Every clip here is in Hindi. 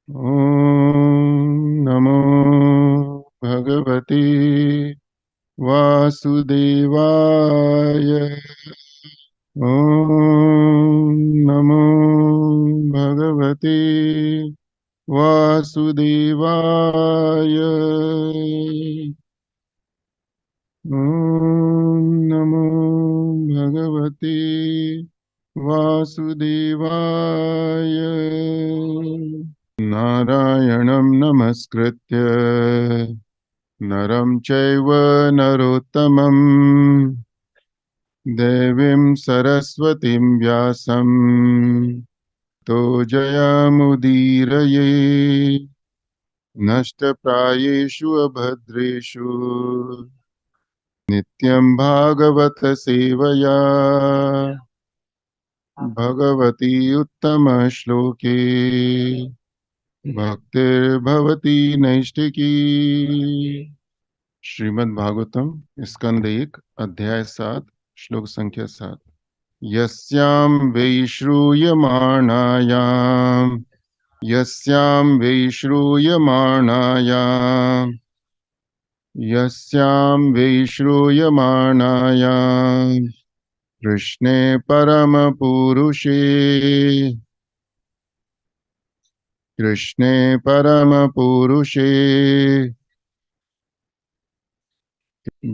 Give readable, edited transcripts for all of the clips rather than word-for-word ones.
ॐ नमो भगवते वासुदेवाय। ॐ नमो भगवते वासुदेवाय। ॐ नमो भगवते वासुदेवाय। नारायणं नमस्कृत्य नरं चैव नरोत्तमं देवीं सरस्वतीं व्यासं तो जयमुदीरये। नष्टप्रायेषु अभद्रेषु नित्यं भागवत सेवया भगवती उत्तमश्लोके भक्तिर्भवती नैष्ठिकी। श्रीमद् भागवतम स्कंद 1 अध्याय 7 श्लोक संख्या 7। यस्यां वै श्रूयमाणायां यस्यां वै श्रूयमाणायां यस्यां वै श्रूयमाणायां कृष्णे परमपुरुषे कृष्णे परमपुरुषे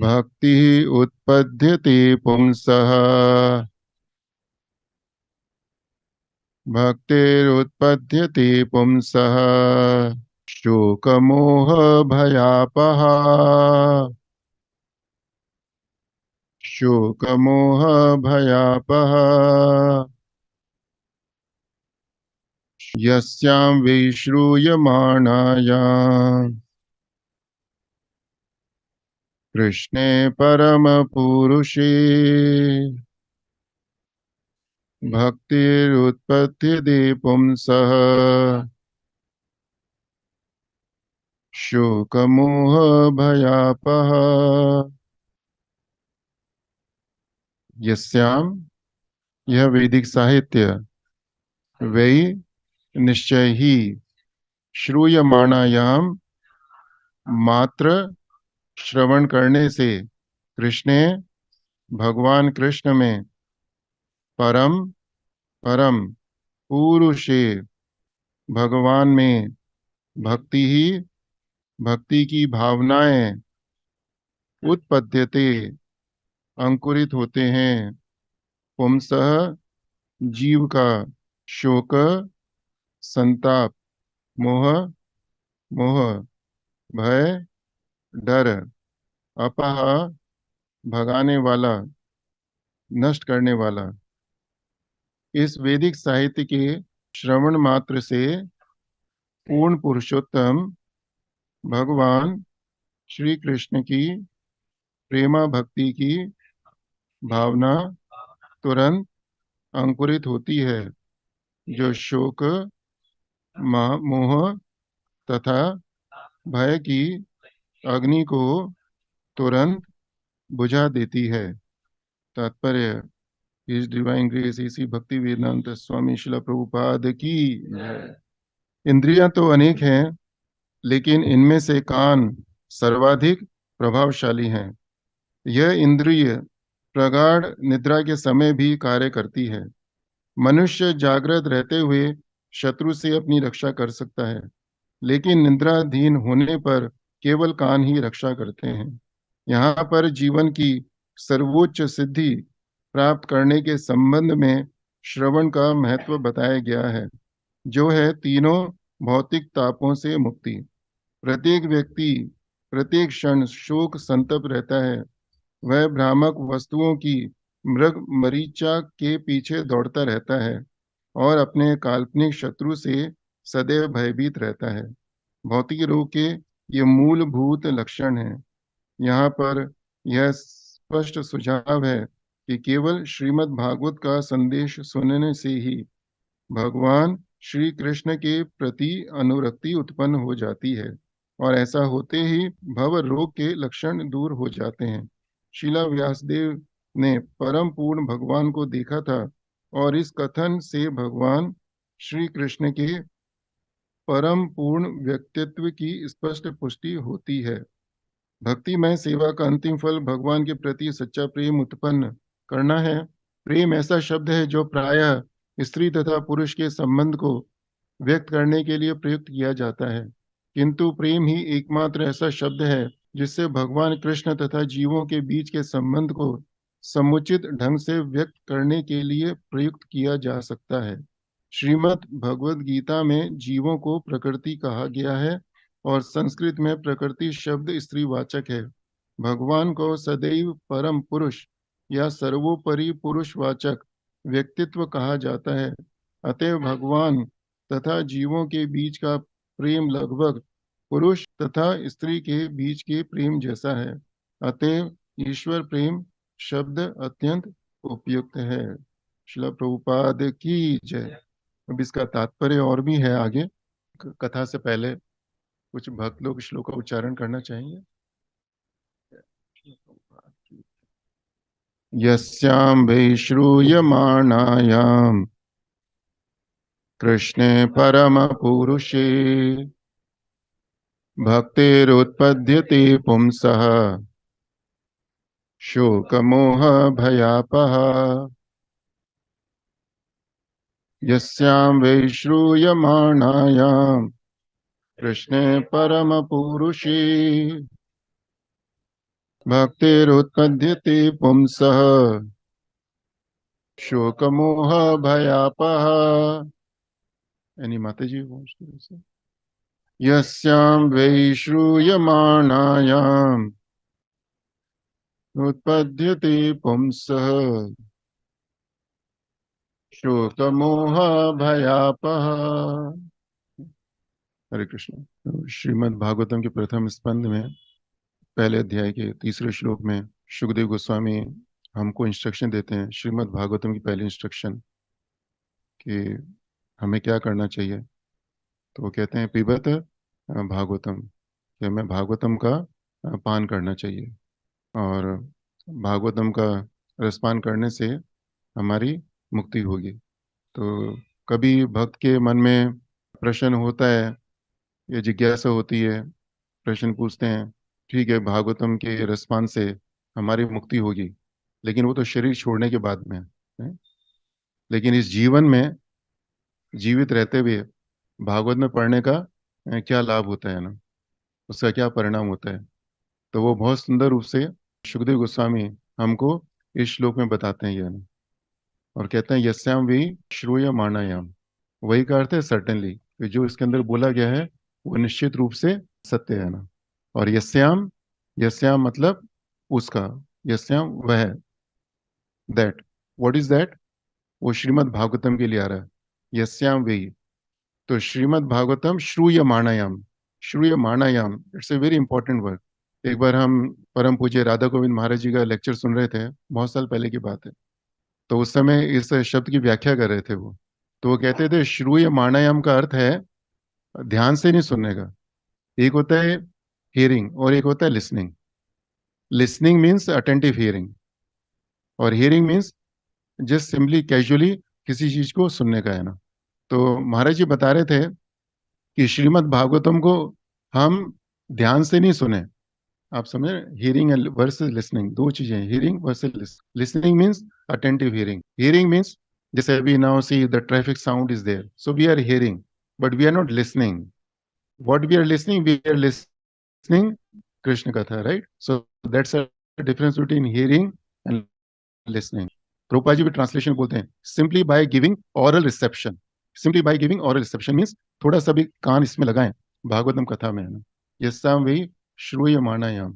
भक्तिः उत्पद्यते पुंसः भक्तिरुत्पद्यते पुंसः शोकमोहभयापहा शोकमोहभयापहा यस्यां वै श्रूयमाणायां कृष्णे परमपुरुषे भक्तिरुत्पद्यते पुंसः शोकमोहभयापहा। यस्याम, यह वैदिक साहित्य, वै निश्चय ही, श्रूयमाणायाम मात्र श्रवण करने से, कृष्णे भगवान कृष्ण में, परम परम पुरुषे भगवान में, भक्ति ही भक्ति की भावनाएं उत्पद्यते अंकुरित होते हैं, पुंसः जीव का, शोक संताप, मोह मोह, भय डर, अपह भगाने वाला, नष्ट करने वाला। इस वैदिक साहित्य के श्रवण मात्र से पूर्ण पुरुषोत्तम भगवान श्री कृष्ण की प्रेमा भक्ति की भावना तुरंत अंकुरित होती है, जो शोक मोह तथा भय की अग्नि को तुरंत बुझा देती है। तात्पर्य, इस डिवाइन ग्रेस इसी भक्ति वेदांत स्वामी शिला प्रभुपाद की जय। इंद्रियां तो अनेक हैं, लेकिन इनमें से कान सर्वाधिक प्रभावशाली हैं। यह इंद्रिय प्रगाढ़ निद्रा के समय भी कार्य करती है। मनुष्य जागृत रहते हुए शत्रु से अपनी रक्षा कर सकता है, लेकिन निद्राधीन होने पर केवल कान ही रक्षा करते हैं। यहाँ पर जीवन की सर्वोच्च सिद्धि प्राप्त करने के संबंध में श्रवण का महत्व बताया गया है, जो है तीनों भौतिक तापों से मुक्ति। प्रत्येक व्यक्ति प्रत्येक क्षण शोक संतप रहता है। वह भ्रामक वस्तुओं की मृग मरीचा के पीछे दौड़ता रहता है और अपने काल्पनिक शत्रु से सदैव भयभीत रहता है। भौतिक रोग के ये मूलभूत लक्षण हैं। यहाँ पर यह स्पष्ट सुझाव है कि केवल श्रीमद् भागवत का संदेश सुनने से ही भगवान श्री कृष्ण के प्रति अनुरक्ति उत्पन्न हो जाती है, और ऐसा होते ही भव रोग के लक्षण दूर हो जाते हैं। शीला व्यासदेव ने परम पूर्ण भगवान को देखा था, और इस कथन से भगवान श्री कृष्ण के परम पूर्ण व्यक्तित्व की स्पष्ट पुष्टि होती है। भक्तिमय सेवा का अंतिम फल भगवान के प्रति सच्चा प्रेम उत्पन्न करना है। प्रेम ऐसा शब्द है जो प्रायः स्त्री तथा पुरुष के संबंध को व्यक्त करने के लिए प्रयुक्त किया जाता है, किंतु प्रेम ही एकमात्र ऐसा शब्द है जिससे भगवान कृष्ण तथा जीवों के बीच के संबंध को समुचित ढंग से व्यक्त करने के लिए प्रयुक्त किया जा सकता है। श्रीमद् भगवद गीता में जीवों को प्रकृति कहा गया है और संस्कृत में प्रकृति शब्द स्त्रीवाचक है। भगवान को सदैव परम पुरुष या सर्वोपरि पुरुषवाचक व्यक्तित्व कहा जाता है। अतएव भगवान तथा जीवों के बीच का प्रेम लगभग पुरुष तथा स्त्री के बीच के प्रेम जैसा है। अतएव ईश्वर प्रेम शब्द अत्यंत उपयुक्त है। श्रील प्रभुपाद की जय। अब इसका तात्पर्य और भी है आगे। कथा से पहले कुछ भक्त लोग श्लोक का उच्चारण करना चाहेंगे। यस्यां वै श्रूयमाणायां कृष्णे परम पुरुषे भक्तिरुत्पद्यते पुंसः शोकमोह भयापः। यस्यां वै श्रूयमाणायां कृष्णे परम पुरुषे भक्तिरुत्पद्यते पुंसः शोकमोह भयापः। एनी माता जी यस्यां वै श्रूयमाणायां उत्पद्यते पुंसः शोकमोह भयापः। हरे कृष्ण। श्रीमद् भागवतम के प्रथम स्कंद में पहले अध्याय के तीसरे श्लोक में सुखदेव गोस्वामी हमको इंस्ट्रक्शन देते हैं। श्रीमद् भागवतम की पहली इंस्ट्रक्शन कि हमें क्या करना चाहिए। तो वो कहते हैं पिबत भागवतम, कि हमें भागवतम का पान करना चाहिए और भागवतम का रसपान करने से हमारी मुक्ति होगी। तो कभी भक्त के मन में प्रश्न होता है, ये जिज्ञासा होती है, प्रश्न पूछते हैं, ठीक है भागवतम के रसपान से हमारी मुक्ति होगी, लेकिन वो तो शरीर छोड़ने के बाद में है। लेकिन इस जीवन में जीवित रहते हुए भागवत में पढ़ने का क्या लाभ होता है ना, उसका क्या परिणाम होता है। तो वो बहुत सुंदर रूप से सुखदेव गोस्वामी हमको इस श्लोक में बताते हैं ये ना। और कहते हैं यस्याम वी श्रूय मानायाम, वही का अर्थ है सर्टेनली, जो इसके अंदर बोला गया है वो निश्चित रूप से सत्य है ना। और यस्याम, यस्याम मतलब उसका, यस्याम वह, दैट, व्हाट इज दैट, वो श्रीमद् भागवतम के लिए आ रहा है। यस्याम वे, तो श्रीमद् भागवतम श्रूय माणायाम, श्रूय माणायाम, it's a very important word. एक बार हम परम पूज्य राधा गोविंद महाराज जी का लेक्चर सुन रहे थे, बहुत साल पहले की बात है। तो उस समय इस शब्द की व्याख्या कर रहे थे वो। तो वो कहते थे श्रूय माणायाम का अर्थ है ध्यान से नहीं सुनने का। एक होता है हियरिंग और एक होता है listening. Listening means attentive hearing और hearing means just simply casually किसी चीज को सुनने का है ना। तो महाराज जी बता रहे थे कि श्रीमद् भागवतम को हम ध्यान से नहीं सुने। आप समझे, हियरिंग एंड वर्सेस लिसनिंग दो चीजें हैं, hearing versus listening means attentive hearing. Hearing means जैसे अभी now see the traffic sound is there, so we are hearing but we are not listening. What we are listening, we are listening Krishna katha, right. So that's a difference between hearing and listening. Prabhupada ji भी ट्रांसलेशन बोलते हैं simply by giving aural reception. Simply by giving aural reception means थोड़ा सा भी कान इसमें लगाएं भागवतम कथा में है ना। यस्याम वही श्रूय माणायाम।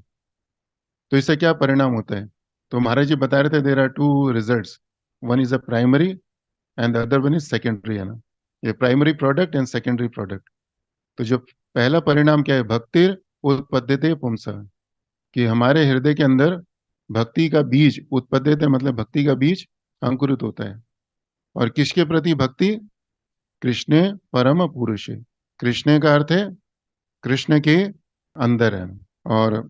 तो इससे क्या परिणाम होता है। तो महाराज जी बता रहे थे there are two results, one is a primary and the other one is secondary है ना। ये primary product and secondary product. तो जो पहला परिणाम क्या है, भक्तिर उत्पद्यते पुंसा, कि हमारे हृदय के अंदर भक्ति का बीज उत्पद्यते मतलब भक्ति का बीज अंकुरित होता है। और किसके प्रति भक्ति, कृष्ण परम पुरुष है। कृष्ण का अर्थ है कृष्ण के अंदर है। और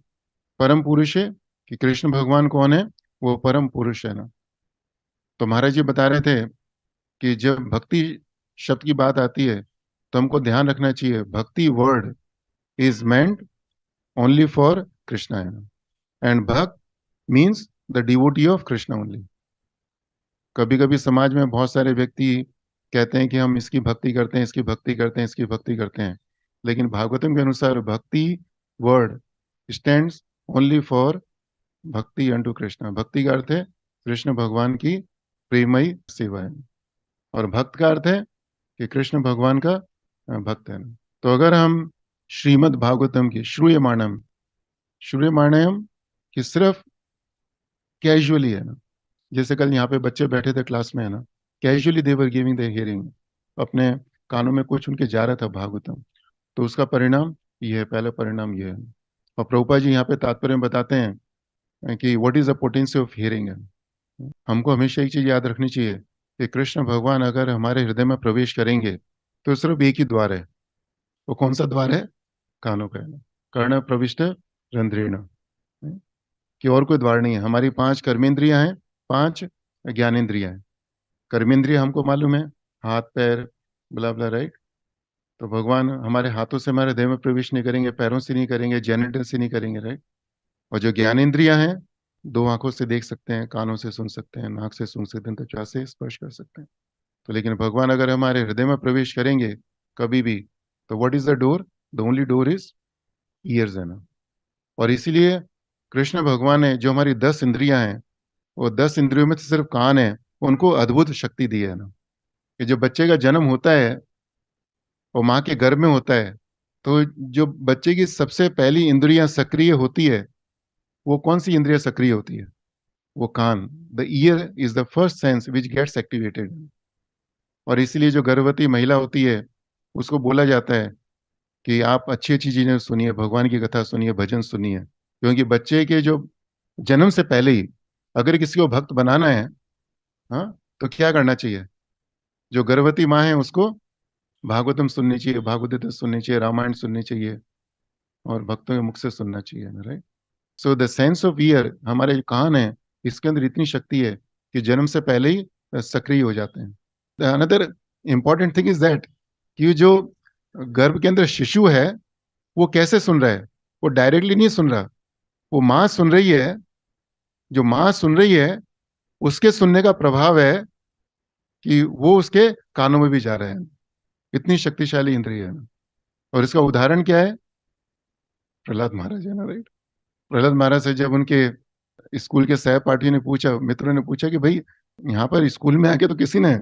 परम पुरुष है कि कृष्ण भगवान कौन है, वो परम पुरुष है ना। तो महाराज जी बता रहे थे कि जब भक्ति शब्द की बात आती है तो हमको ध्यान रखना चाहिए, bhakti word is meant only for Krishna, and bhakta means the devotee of Krishna only. कभी कभी समाज में बहुत सारे व्यक्ति कहते हैं कि हम इसकी भक्ति करते हैं, इसकी भक्ति करते हैं, इसकी भक्ति करते हैं, लेकिन भागवतम के अनुसार भक्ति वर्ड स्टैंड्स ओनली फॉर भक्ति अनटू कृष्णा। भक्ति का अर्थ है कृष्ण भगवान की प्रेमयी सेवा है, और भक्त का अर्थ है कि कृष्ण भगवान का भक्त है। तो अगर हम श्रीमद् भागवतम की श्रूयमाणयम कि सिर्फ कैजुअली है ना, जैसे कल यहाँ पे बच्चे बैठे थे क्लास में है ना, casually they're giving the hearing, अपने कानों में कुछ उनके जा रहा था भागवतम, तो उसका परिणाम ये है, पहला परिणाम ये है। और प्रभुपा जी यहाँ पे तात्पर्य में बताते हैं कि what is the potency of hearing. हमको हमेशा एक चीज याद रखनी चाहिए कि कृष्ण भगवान अगर हमारे हृदय में प्रवेश करेंगे तो सिर्फ एक ही द्वार है। वो कौन सा द्वार है? कानों का है, कर्ण प्रविष्ट रंध्रेण, कि और कोई द्वार नहीं है। हमारी 5 कर्मेंद्रियां हैं, 5 ज्ञानेंद्रियां हैं। कर्मेंद्रिय हमको मालूम है, हाथ पैर ब्ला ब्ला, राइट। तो भगवान हमारे हाथों से हमारे देह में प्रवेश नहीं करेंगे, पैरों से नहीं करेंगे, जेनिटल से नहीं करेंगे, राइट। और जो ज्ञानेंद्रियां हैं, 2 आंखों से देख सकते हैं, कानों से सुन सकते हैं, नाक से सूंघ सकते हैं, त्वचा से स्पर्श कर सकते हैं। तो लेकिन भगवान अगर हमारे हृदय में प्रवेश करेंगे कभी भी, तो what is the door? The only door is years, है ना। और इसीलिए कृष्ण भगवान ने जो हमारी 10 इंद्रियां हैं, वो 10 इंद्रियों में से सिर्फ कान है, उनको अद्भुत शक्ति दी है ना, कि जो बच्चे का जन्म होता है वो माँ के गर्भ में होता है, तो जो बच्चे की सबसे पहली इंद्रियां सक्रिय होती है, वो कौन सी इंद्रिया सक्रिय होती है? वो कान। The ear is the first sense which gets activated. और इसीलिए जो गर्भवती महिला होती है, उसको बोला जाता है कि आप अच्छी अच्छी चीजें सुनिए, भगवान की कथा सुनिए, भजन सुनिए, क्योंकि बच्चे के जो जन्म से पहले ही अगर किसी को भक्त बनाना है, हाँ, तो क्या करना चाहिए? जो गर्भवती माँ है उसको भागवतम सुननी चाहिए, भागवत सुननी चाहिए, रामायण सुननी चाहिए, और भक्तों के मुख से सुनना चाहिए, right. So the sense of year, हमारे जो कान है, इसके अंदर इतनी शक्ति है कि जन्म से पहले ही सक्रिय हो जाते हैं। Another important thing is that कि जो गर्भ के अंदर शिशु है, वो कैसे सुन रहा है? वो डायरेक्टली नहीं सुन रहा, वो माँ सुन रही है। जो माँ सुन रही है, उसके सुनने का प्रभाव है कि वो उसके कानों में भी जा रहा है। इतनी शक्तिशाली इंद्रिय है। और इसका उदाहरण क्या है? प्रहलाद महाराज है ना, राइट। प्रहलाद महाराज से जब उनके स्कूल के सहपाठियों ने पूछा, मित्रों ने पूछा कि भाई यहाँ पर स्कूल में आके तो किसी ने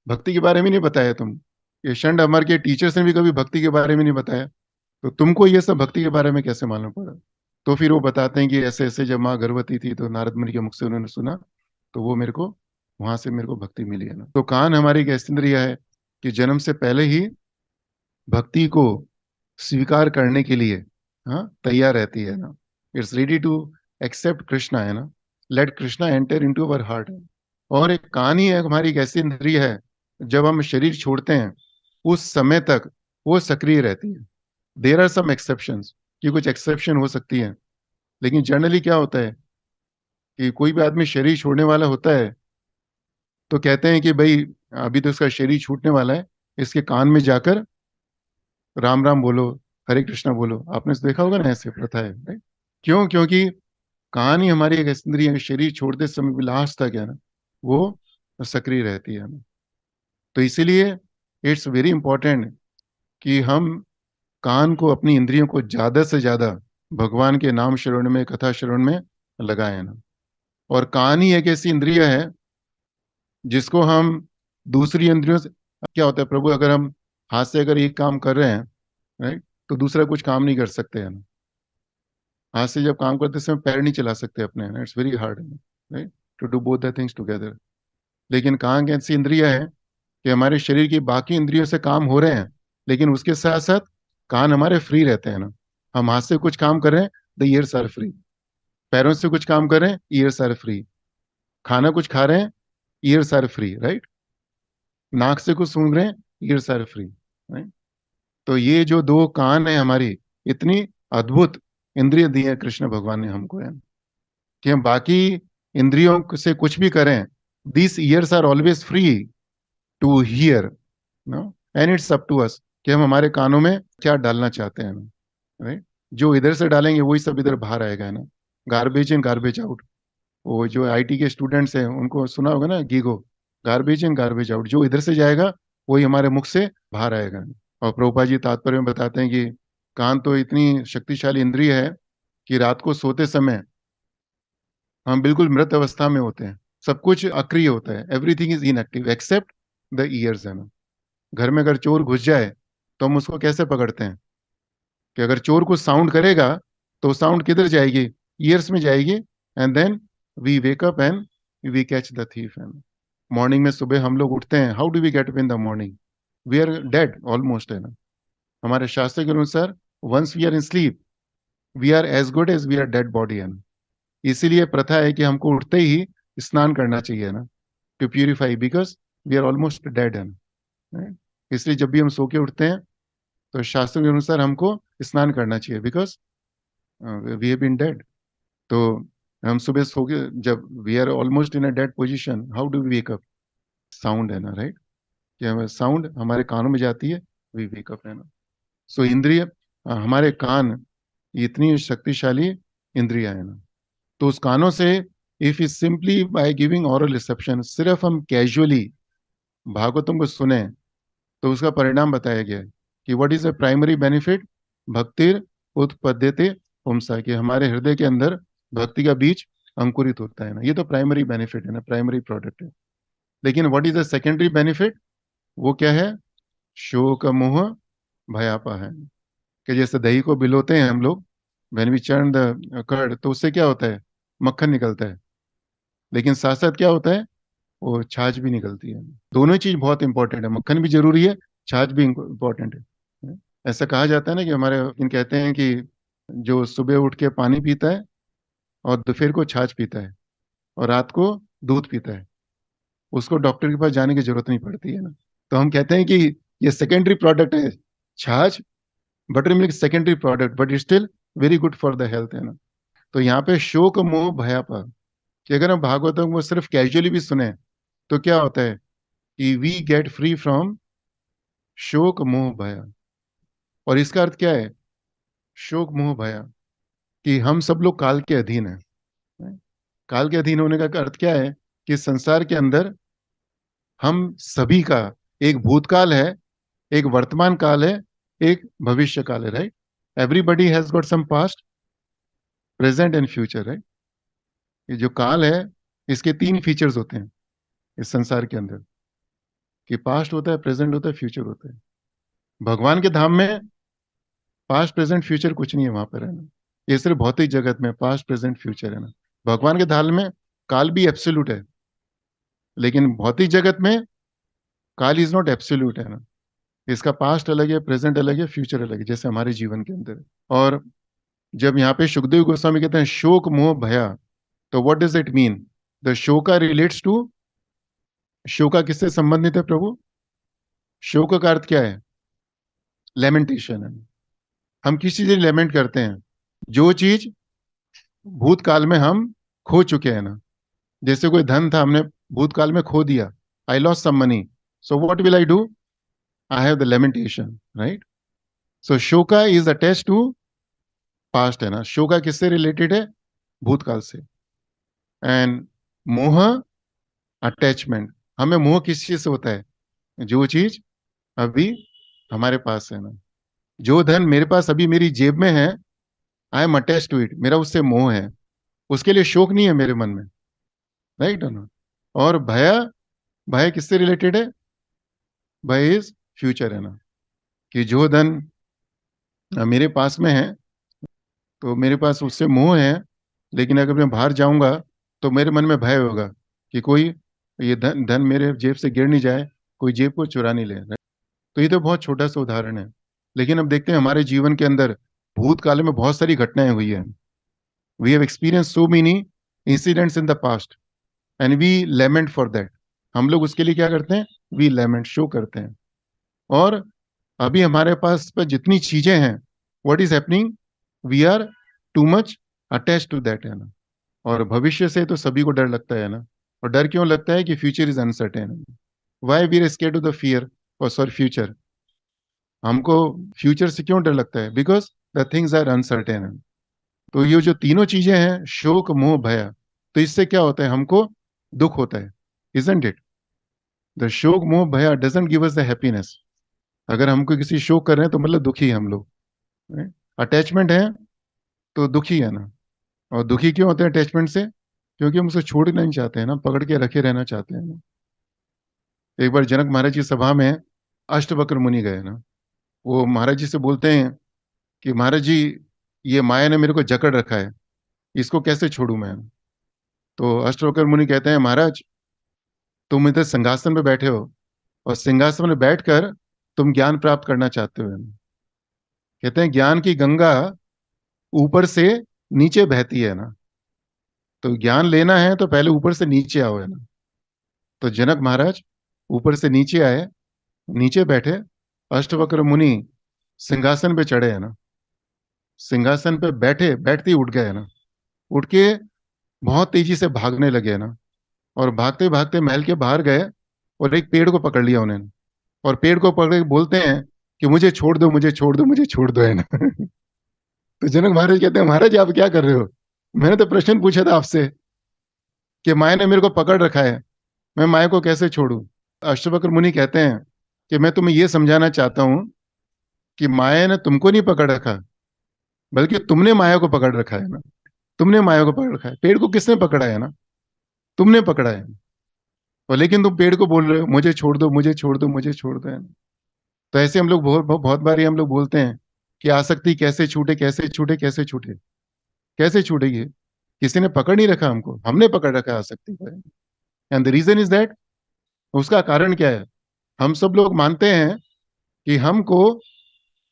भक्ति के बारे में नहीं बताया, तुम ये षंड अमर के टीचर्स ने भी कभी भक्ति के बारे में नहीं बताया, तो तुमको ये सब भक्ति के बारे में कैसे मालूम पड़ा? तो फिर वो बताते हैं कि ऐसे ऐसे जब माँ गर्भवती थी तो नारद मुनि के मुख से उन्होंने सुना, तो वो मेरे को वहां से मेरे को भक्ति मिली, है ना। तो कान हमारी एक ऐसी इंद्रिय है कि जन्म से पहले ही भक्ति को स्वीकार करने के लिए, हाँ, तैयार रहती है ना। It's ready to accept Krishna, है ना। Let Krishna enter into our heart. और एक कान ही है हमारी एक ऐसी इंद्रिय है, जब हम शरीर छोड़ते हैं उस समय तक वो सक्रिय रहती है। देर आर सम एक्सेप्शंस, कि कुछ एक्सेप्शन हो सकती है, लेकिन जनरली क्या होता है कि कोई भी आदमी शरीर छोड़ने वाला होता है तो कहते हैं कि भाई अभी तो इसका शरीर छूटने वाला है, इसके कान में जाकर राम राम बोलो, हरे कृष्णा बोलो। आपने तो देखा होगा ना, ऐसे प्रथा है, राइट। क्यों? क्योंकि कान ही हमारी एक इंद्रिय है, शरीर छोड़ते समय भी लास्ट तक है ना, वो सक्रिय रहती है ना। तो इसीलिए इट्स वेरी इंपॉर्टेंट कि हम कान को, अपनी इंद्रियों को ज्यादा से ज्यादा भगवान के नाम श्रवण में, कथा श्रवण में लगाए ना। और कान ही एक ऐसी इंद्रिय है जिसको हम दूसरी इंद्रियों से, क्या होता है प्रभु, अगर हम हाथ से अगर एक काम कर रहे हैं, राइट, तो दूसरा कुछ काम नहीं कर सकते हैं ना। हाथ से जब काम करते समय पैर नहीं चला सकते अपने, it's very hard, right, to do both the things together. लेकिन कान की ऐसी इंद्रिय है कि हमारे शरीर की बाकी इंद्रियों से काम हो रहे हैं, लेकिन उसके साथ साथ कान हमारे फ्री रहते हैं ना। हम हाथ से कुछ काम कर रहे हैं, द ईयर्स आर फ्री। पैरों से कुछ काम कर रहे हैं, ईयर्स आर फ्री। खाना कुछ खा रहे हैं, ईयर्स आर फ्री, राइट। नाक से कुछ सूंघ रहे हैं, ईयर्स आर फ्री, राइट। तो ये जो 2 कान है हमारी, इतनी अद्भुत इंद्रिय दी है कृष्ण भगवान ने हमको, है कि हम बाकी इंद्रियों से कुछ भी करें, this ears are always free to hear, no, and it's up to us कि हम हमारे कानों में क्या डालना चाहते हैं ना, राइट। जो इधर से डालेंगे वही सब इधर बाहर आएगा, है ना। Garbage in garbage out. वो जो आईटी के स्टूडेंट्स हैं उनको सुना होगा ना, GIGO. Garbage in garbage out, जो इधर से जाएगा वही हमारे मुख से बाहर आएगा। और प्रभुपाद जी तात्पर्य में बताते हैं कि कान तो इतनी शक्तिशाली इंद्रिय है कि रात को सोते समय हम बिल्कुल मृत अवस्था में होते हैं। सब कुछ अक्रिय होता है, everything is inactive except the ears, है ना। घर में अगर चोर घुस जाए तो हम उसको कैसे पकड़ते हैं, कि अगर चोर कुछ साउंड करेगा तो साउंड किधर जाएगी, ईयर्स में जाएगी। And then we wake up and we catch the thief. And morning में सुबह हम लोग उठते हैं, how do we get up in the morning, we are dead almost, है ना। हमारे शास्त्र के अनुसार once we are in sleep we are as good as we are dead body, है ना। इसीलिए प्रथा है कि हमको उठते ही स्नान करना चाहिए ना, to purify, because we are almost dead, है ना, right? इसलिए जब भी हम सो के उठते हैं तो शास्त्र के अनुसार हमको स्नान करना चाहिए, because we have been dead. तो हम सुबह सो के जब we are almost in a dead position, how do we wake up, sound, है ना, राइट। कि हमें साउंड हमारे कानों में जाती है, वी वेक अप, है ना। सो इंद्रिय, हमारे कान ये इतनी शक्तिशाली इंद्रिया है ना। तो उस कानों से if is simply by giving aural reception, सिर्फ हम कैजुअली भागवतम को सुने तो उसका परिणाम बताया गया है कि what is the primary benefit, भक्तिर उत्पद्यते पुंसा, कि हमारे हृदय के अंदर भक्ति का बीज अंकुरित होता है ना। ये तो प्राइमरी बेनिफिट है ना, प्राइमरी प्रोडक्ट है। लेकिन what is the secondary benefit, वो क्या है, शोक मोह भयापा है। कि जैसे दही को भिगोते हैं हम लोग, when we churn the curd, तो उससे क्या होता है, मक्खन निकलता है। लेकिन साथ साथ क्या होता है, वो छाछ भी निकलती है। दोनों चीज बहुत इंपॉर्टेंट है, मक्खन भी जरूरी है, छाछ भी इंपॉर्टेंट है। ऐसा कहा जाता है ना कि हमारे इन कहते हैं कि जो सुबह उठ के पानी पीता है और दोपहर को छाछ पीता है और रात को दूध पीता है, उसको डॉक्टर के पास जाने की जरूरत नहीं पड़ती है ना। तो हम कहते हैं कि ये सेकेंडरी प्रोडक्ट है, छाछ, butter milk secondary product, but it still very good for the health, है ना। तो यहाँ पे शोक मोह भयापा, कि अगर हम भागवतम को सिर्फ कैजुअली भी सुने तो क्या होता है कि वी गेट फ्री फ्रॉम शोक मोह भया। और इसका अर्थ क्या है, शोक मोह भया, कि हम सब लोग काल के अधीन हैं। काल के अधीन होने का अर्थ क्या है, कि संसार के अंदर हम सभी का एक भूतकाल है, एक वर्तमान काल है, एक भविष्य काल है, right. Everybody has got some past, present and future, right. ये जो काल है, इसके तीन फीचर्स होते हैं इस संसार के अंदर, कि पास्ट होता है, प्रेजेंट होता है, फ्यूचर होता है। भगवान के धाम में पास्ट प्रेजेंट फ्यूचर कुछ नहीं है वहां पर, है ना। ये सिर्फ भौतिक जगत में पास्ट प्रेजेंट फ्यूचर, है ना। भगवान के धाम में काल भी एब्सोल्यूट है, लेकिन भौतिक जगत में काल इज नॉट एब्सोल्यूट, है ना। इसका पास्ट अलग है, प्रेजेंट अलग है, फ्यूचर अलग है, जैसे हमारे जीवन के अंदर है। और जब यहाँ पे सुखदेव गोस्वामी कहते हैं शोक मोह भया, तो what does it mean, the shoka relates to, शोका किससे संबंधित है प्रभु, शोक का अर्थ क्या है, लेमेंटेशन है। हम किस चीज लेमेंट करते हैं, जो चीज भूतकाल में हम खो चुके हैं ना। जैसे कोई धन था, हमने भूतकाल में खो दिया, I lost some money, so what will I do, I have the lamentation, right. So shoka is attach to past, है ना। शोका किससे रिलेटेड है, भूतकाल से। एंड मोह, अटैचमेंट, हमें मोह किस चीज से होता है, जो चीज अभी हमारे पास है ना। जो धन मेरे पास अभी मेरी जेब में है, I am attach to it, मेरा उससे मोह है, उसके लिए शोक नहीं है मेरे मन में, राइट है ना। और भय, भय किससे रिलेटेड है, भय इज फ्यूचर, है ना। कि जो धन मेरे पास में है तो मेरे पास उससे मोह है, लेकिन अगर मैं बाहर जाऊंगा तो मेरे मन में भय होगा कि कोई ये धन धन मेरे जेब से गिर नहीं जाए, कोई जेब को चुरा नहीं ले, right? तो ये तो बहुत छोटा सा उदाहरण है। लेकिन अब देखते हैं हमारे जीवन के अंदर भूतकाल में बहुत सारी घटनाएं हुई है, we have experience so many incidents in the past and we lament for that. हम लोग उसके लिए क्या करते हैं, वी लेमेंट, शो करते हैं। और अभी हमारे पास पर जितनी चीजें हैं, what is happening, we are too much attach to that, है ना। और भविष्य से तो सभी को डर लगता है ना। और डर क्यों लगता है, कि future is uncertain. Why we are scared to the fear, और सॉरी फ्यूचर, हमको फ्यूचर से क्यों डर लगता है? Because the things are uncertain. तो ये जो तीनों चीजें हैं, शोक मोह भय, तो इससे क्या होता है? हमको दुख होता है, इजंट इट? द शोक मोह भय doesn't give us the happiness. अगर हमको किसी शोक कर रहे हैं तो मतलब दुखी है हम लोग। अटैचमेंट है तो दुखी है ना। और दुखी क्यों होते हैं अटैचमेंट से? क्योंकि हम उसे छोड़ना नहीं चाहते हैं ना, पकड़ के रखे रहना चाहते हैं ना। एक बार जनक महाराज की सभा में अष्टवक्र मुनि गए ना। वो महाराज जी से बोलते हैं कि महाराज जी, ये माया ने मेरे को जकड़ रखा है, इसको कैसे छोड़ूं मैं? तो अष्टवक्र मुनि कहते हैं, महाराज तुम इधर सिंहासन में बैठे हो, और सिंहासन में बैठकर तुम ज्ञान प्राप्त करना चाहते हो। कहते हैं ज्ञान की गंगा ऊपर से नीचे बहती है ना, तो ज्ञान लेना है तो पहले ऊपर से नीचे आओ, है ना। तो जनक महाराज ऊपर से नीचे आए, नीचे बैठे। अष्टवक्र मुनि सिंहासन पे चढ़े, है ना। सिंहासन पे बैठे बैठते ही उठ गए, है ना। उठ के बहुत तेजी से भागने लगे, है ना। और भागते भागते महल के बाहर गए, और एक पेड़ को पकड़ लिया उन्होंने। और पेड़ को पकड़ के बोलते हैं कि मुझे छोड़ दो, मुझे छोड़ दो, मुझे छोड़ दो, है ना। तो जनक महाराज कहते हैं, महाराज आप क्या कर रहे हो? मैंने तो प्रश्न पूछा था आपसे कि माया ने मेरे को पकड़ रखा है, मैं माया को कैसे छोड़ूं? अष्टवक्र मुनि कहते हैं कि मैं तुम्हें यह समझाना चाहता हूं कि माया ने तुमको नहीं पकड़ रखा, बल्कि तुमने माया को पकड़ रखा है ना। तुमने माया को पकड़ रखा है। पेड़ को किसने पकड़ा है ना? तुमने पकड़ा है। और लेकिन तुम पेड़ को बोल रहे हो मुझे छोड़ दो, मुझे छोड़ दो, मुझे छोड़ दो, है ना। तो ऐसे हम लोग बहुत बहुत बार हम लोग बोलते हैं कि आसक्ति कैसे छूटे, कैसे छूटे, कैसे छूटे। कैसे छूटेगी? किसी ने पकड़ नहीं रखा हमको, हमने पकड़ रखा है आसक्ति को। And the reason is that, उसका कारण क्या है? हम सब लोग मानते हैं कि हमको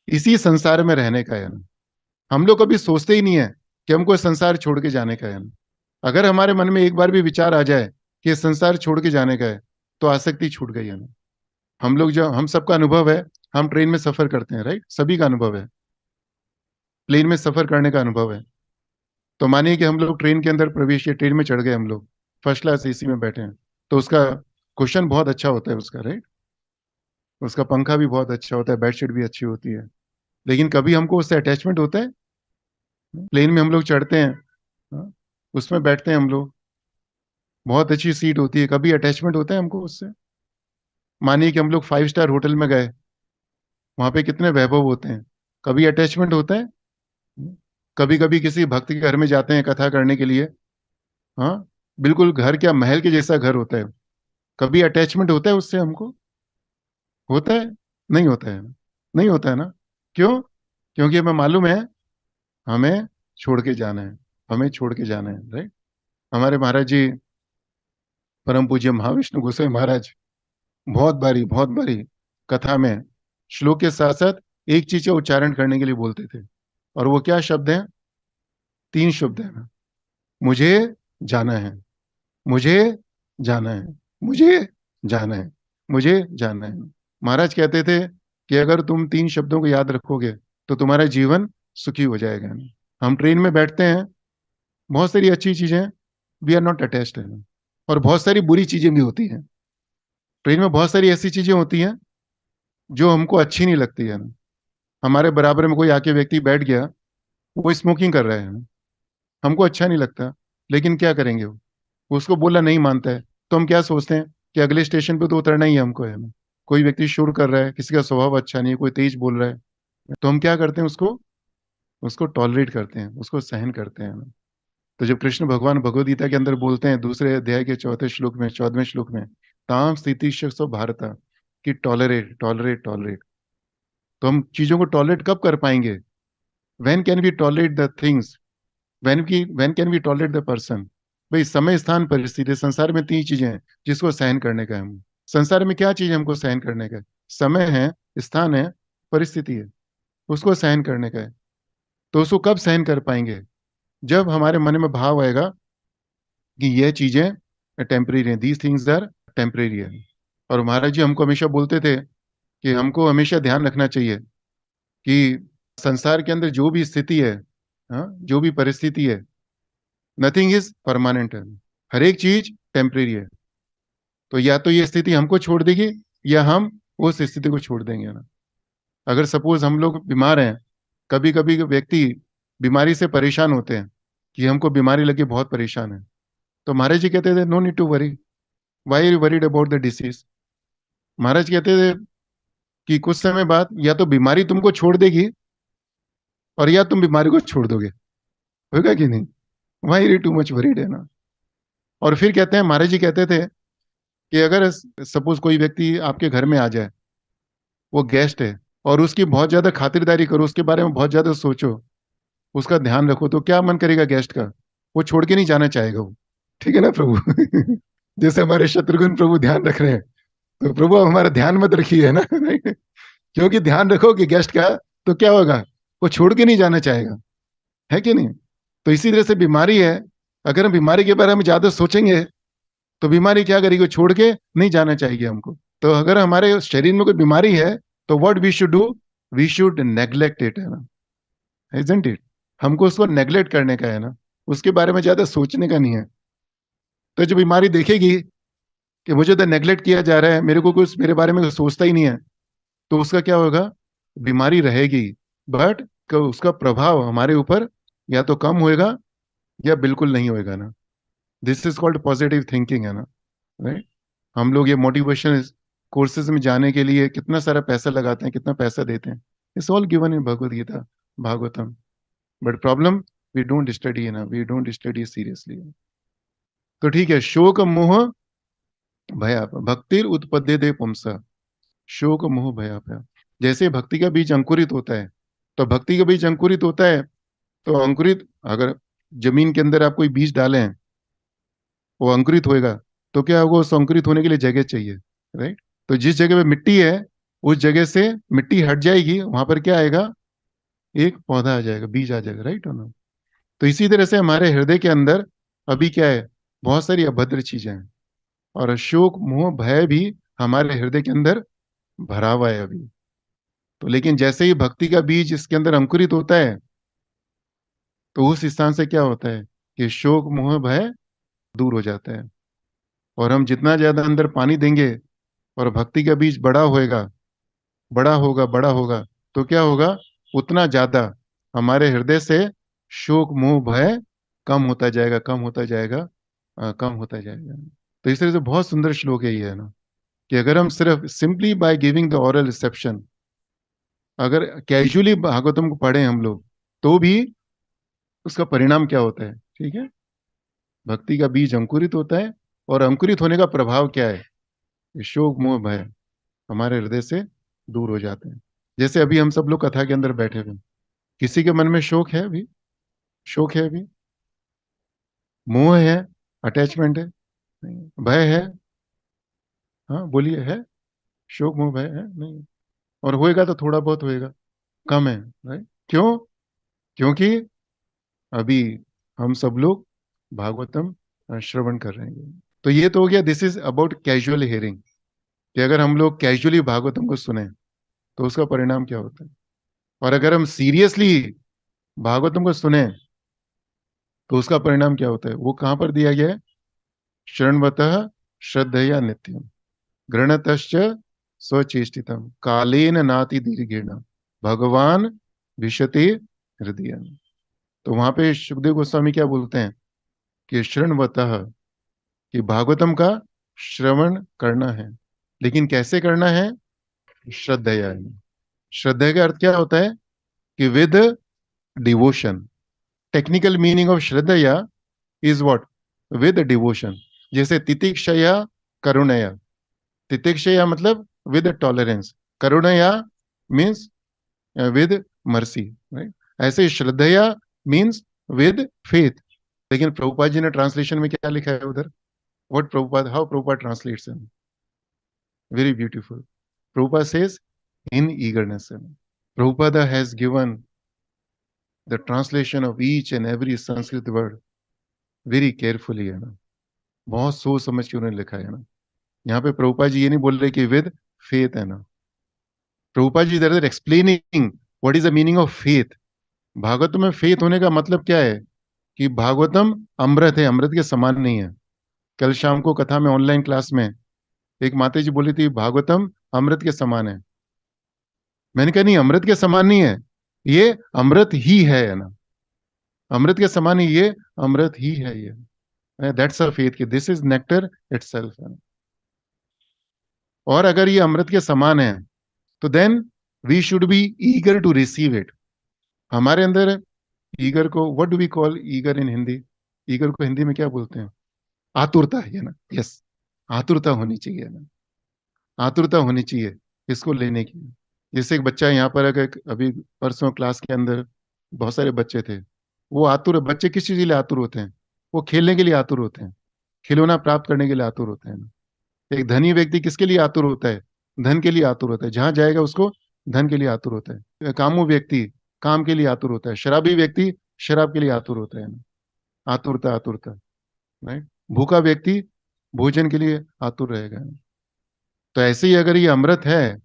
इसी संसार में रहने का है ना। हम लोग कभी सोचते ही नहीं है कि हमको संसार छोड़ के जाने का है ना। अगर हमारे मन में एक बार भी विचार आ जाए कि संसार छोड़ के जाने का है, तो आसक्ति छूट गई है ना। हम लोग जो, हम सबका अनुभव है, हम ट्रेन में सफर करते हैं, राइट? सभी का अनुभव है, प्लेन में सफर करने का अनुभव है। तो मानिए कि हम लोग ट्रेन के अंदर प्रवेश किए, ट्रेन में चढ़ गए हम लोग, फर्स्ट क्लास एसी में बैठे हैं। तो उसका क्वेश्चन बहुत अच्छा होता है उसका, राइट? उसका पंखा भी बहुत अच्छा होता है, बेडशीट भी अच्छी होती है। लेकिन कभी हमको उससे अटैचमेंट होता है? प्लेन में हम लोग चढ़ते हैं, हाँ, उसमें बैठते हैं हम लोग, बहुत अच्छी सीट होती है, कभी अटैचमेंट होता है हमको उससे? मानिए कि हम लोग 5 स्टार होटल में गए, वहां पे कितने वैभव होते हैं, कभी अटैचमेंट होता है? कभी कभी किसी भक्त के घर में जाते हैं कथा करने के लिए, हाँ, बिल्कुल घर, क्या महल के जैसा घर होता है, कभी अटैचमेंट होता है उससे हमको? होता है? नहीं होता है। नहीं होता है ना। क्यों? क्योंकि हमें मालूम है हमें छोड़ के जाना है, हमें छोड़ के जाना है, राइट? हमारे महाराज जी, परम पूज्य महाविष्णु गोसाई महाराज, बहुत बारी कथा में श्लोक के साथ साथ एक चीज का उच्चारण करने के लिए बोलते थे। और वो क्या शब्द है? 3 शब्द है ना। मुझे जाना है, मुझे जाना है, मुझे जाना है, मुझे जाना है। महाराज कहते थे कि अगर तुम 3 शब्दों को याद रखोगे तो तुम्हारा जीवन सुखी हो जाएगा। हम ट्रेन में बैठते हैं, बहुत सारी अच्छी चीजें, वी आर नॉट अटैच्ड है, और बहुत सारी बुरी चीजें भी होती हैं। ट्रेन में बहुत सारी ऐसी चीजें होती हैं जो हमको अच्छी नहीं लगती है ना। हमारे बराबर में कोई आके व्यक्ति बैठ गया, वो स्मोकिंग कर रहा है ना, हमको अच्छा नहीं लगता। लेकिन क्या करेंगे, वो उसको बोला नहीं मानता है, तो हम क्या सोचते हैं कि अगले स्टेशन पे तो उतरना ही है हमको, है ना। कोई व्यक्ति शोर कर रहा है, किसी का स्वभाव अच्छा नहीं है, कोई तेज बोल रहा है, तो हम क्या करते हैं, उसको उसको टॉलरेट करते हैं, उसको सहन करते हैं ना। तो जब कृष्ण भगवान भगवद गीता के अंदर बोलते हैं, दूसरे अध्याय के चौथे श्लोक में, 14वें श्लोक में, ताम स्थिति शख्सो भारता, कि टॉलरेट टॉलरेट टॉलरेट। तो हम चीजों को टॉलरेट कब कर पाएंगे? When can we tolerate the things? When can we tolerate the person? भाई समय स्थान परिस्थिति, संसार में 3 चीजें हैं जिसको सहन करने का है हम। संसार में क्या चीज है हमको सहन करने का है? समय है, स्थान है, परिस्थिति है, उसको सहन करने का है। तो उसको कब सहन कर पाएंगे? जब हमारे मन में भाव आएगा कि ये चीजें टेम्परेरी हैं, दीज थिंग्स आर टेम्परेरी है। और महाराज जी हमको हमेशा बोलते थे कि हमको हमेशा ध्यान रखना चाहिए कि संसार के अंदर जो भी स्थिति है, हाँ, जो भी परिस्थिति है, नथिंग इज परमानेंट है, हर एक चीज टेम्परेरी है। तो या तो ये स्थिति हमको छोड़ देगी, या हम उस स्थिति को छोड़ देंगे ना। अगर सपोज हम लोग बीमार हैं, कभी कभी व्यक्ति बीमारी से परेशान होते हैं कि हमको बीमारी लगी, बहुत परेशान है, तो महाराज जी कहते थे no need to worry, why are you worried about the disease. Maharaj कहते थे कि कुछ समय बाद या तो बीमारी तुमको छोड़ देगी, और या तुम बीमारी को छोड़ दोगे, होगा कि नहीं। Why are you too much worried, है ना। और फिर कहते हैं, महाराज जी कहते थे कि अगर सपोज कोई व्यक्ति आपके घर में आ जाए, वो गेस्ट है, और उसकी बहुत ज्यादा खातिरदारी करो, उसके बारे में बहुत ज्यादा सोचो, उसका ध्यान रखो, तो क्या मन करेगा गेस्ट का, वो छोड़ के नहीं जाना चाहेगा वो। ठीक है ना प्रभु। जैसे हमारे शत्रुघ्न प्रभु ध्यान रख रहे हैं, तो प्रभु अब हमारा ध्यान मत रखिए, है ना। क्योंकि ध्यान रखोगे गेस्ट का, तो क्या होगा, वो छोड़ के नहीं जाना चाहेगा, है कि नहीं। तो इसी तरह से बीमारी है, अगर हम बीमारी के बारे में ज्यादा सोचेंगे, तो बीमारी क्या करेगी, वो छोड़ के नहीं जाना चाहिए हमको। तो अगर हमारे शरीर में कोई बीमारी है, तो what we should do, we should neglect it, है ना, इजंट इट। हमको उसको नेग्लेक्ट करने का है ना, उसके बारे में ज्यादा सोचने का नहीं है। तो जो बीमारी देखेगी कि मुझे तो नेग्लेक्ट किया जा रहा है, मेरे को कुछ मेरे बारे में सोचता ही नहीं है, तो उसका क्या होगा, बीमारी रहेगी, बट उसका प्रभाव हमारे ऊपर या तो कम होएगा या बिल्कुल नहीं होएगा ना। This is called positive thinking, है ना, राइट। हम लोग ये मोटिवेशन कोर्सेज में जाने के लिए कितना सारा पैसा लगाते हैं, कितना पैसा देते हैं, it's all given in Bhagavad Gita, Bhagavatam. But problem, we don't study, ना वी डोंट स्टडी सीरियसली। तो ठीक है, शोक मोह भया भक्तिर उत्पद्य दे पुंसा, शोक मोह भया भया। जैसे भक्ति का बीज अंकुरित होता है, तो भक्ति का बीज अंकुरित होता है, तो अंकुरित, अगर जमीन के अंदर आप कोई बीज डाले हैं, वो अंकुरित होएगा, तो क्या होगा, उस अंकुरित होने के लिए जगह चाहिए, राइट। तो जिस जगह पे मिट्टी है, उस जगह से मिट्टी हट जाएगी, वहां पर क्या आएगा, एक पौधा आ जाएगा, बीज आ जाएगा, राइट हो ना। तो इसी तरह से हमारे हृदय के अंदर अभी क्या है, बहुत सारी अभद्र चीजें हैं, और शोक मोह भय भी हमारे हृदय के अंदर भरा हुआ है अभी। तो लेकिन जैसे ही भक्ति का बीज इसके अंदर अंकुरित होता है, तो उस स्थान से क्या होता है कि शोक मोह भय दूर हो जाता है, और हम जितना ज्यादा अंदर पानी देंगे, और भक्ति का बीज बड़ा होएगा, बड़ा होगा, बड़ा होगा, तो क्या होगा, उतना ज्यादा हमारे हृदय से शोक मोह भय कम होता जाएगा, कम होता जाएगा, कम होता जाएगा। तो इस तरह से बहुत सुंदर श्लोक है ये, है ना, कि अगर हम सिर्फ simply by giving the oral reception, अगर कैजुअली भागवतम को पढ़े हम लोग, तो भी उसका परिणाम क्या होता है, ठीक है। भक्ति का बीज अंकुरित होता है, और अंकुरित होने का प्रभाव क्या है, ये शोक मोह भय हमारे हृदय से दूर हो जाते हैं। जैसे अभी हम सब लोग कथा के अंदर बैठे हुए हैं, किसी के मन में शोक है अभी, शोक है अभी, मोह है, अटैचमेंट है, नहीं, भय है, हाँ बोलिए, है, शोक मोह भय है नहीं, और होएगा तो थोड़ा बहुत होएगा, कम है, राइट। क्यों, क्योंकि अभी हम सब लोग भागवतम श्रवण कर रहे हैं। तो ये तो हो गया, this is about casual hearing, कि अगर हम लोग कैजुअली भागवतम को सुने, तो उसका परिणाम क्या होता है। और अगर हम सीरियसली भागवतम को सुने, तो उसका परिणाम क्या होता है, वो कहां पर दिया गया है, शरणवतः श्रद्धया नित्यम गृणतश्च स्वचेष्टितम कालेन नाति दीर्घेण भगवान विशते हृदय। तो वहां पे सुखदेव गोस्वामी क्या बोलते हैं कि शरणवतः, कि भागवतम का श्रवण करना है, लेकिन कैसे करना है, श्रद्धया। श्रद्धा का अर्थ क्या होता है कि with devotion. Technical meaning of श्रद्धया इज व्हाट, विद डिवोशन। जैसे तितिक्षया करुणया, तितिक्षया मतलब विद टॉलरेंस, करुणया मीन्स विद मर्सी, राइट। ऐसे श्रद्धया मीन्स विद फेथ। लेकिन प्रभुपाद जी ने ट्रांसलेशन में क्या लिखा है उधर, what Prabhupada, how Prabhupada translates him, very beautiful. Prabhupada says in eagerness. Prabhupada has given the translation of each and every Sanskrit word very carefully, है ना, बहुत सोच समझ के उन्होंने लिखा है ना। यहाँ पे प्रभुपाद जी ये नहीं बोल रहे कि विद फेथ, है ना। Prabhupada ji there explaining what is the meaning of faith. Bhagavatam में फेथ होने का मतलब क्या है, कि भागवतम अमृत है, अमृत के समान नहीं है। कल शाम को कथा में ऑनलाइन क्लास में एक माता जी बोली थी भागवतम अमृत के समान है। मैंने कहा नहीं, अमृत के समान नहीं है, ये अमृत ही है ना, अमृत के समान ही ये अमृत ही है ये। दैट्स अ फेथ कि दिस इज नेक्टर इटसेल्फ है। और अगर ये अमृत के समान है तो then we should be eager to receive it. हमारे अंदर ईगर को, what do we call eager in Hindi? Eager को हिंदी में क्या बोलते हैं? आतुरता है ना, यस। आतुरता होनी चाहिए ना, आतुरता होनी चाहिए इसको लेने की। जैसे एक बच्चा यहाँ पर, अगर अभी परसों क्लास के अंदर बहुत सारे बच्चे थे, वो आतुर, बच्चे किस चीज के लिए आतुर होते हैं? वो खेलने के लिए आतुर होते हैं, खिलौना प्राप्त करने के लिए आतुर होते हैं। एक धनी व्यक्ति किसके लिए आतुर होता है? धन के लिए आतुर होता है, जहां जाएगा उसको धन के लिए आतुर होता है। कामू व्यक्ति काम के लिए आतुर होता है, शराबी व्यक्ति शराब के लिए आतुर होता है ना। आतुरता, आतुरता, राइट। भूखा व्यक्ति भोजन के लिए आतुर रहेगा। तो ऐसे ही अगर ये अमृत है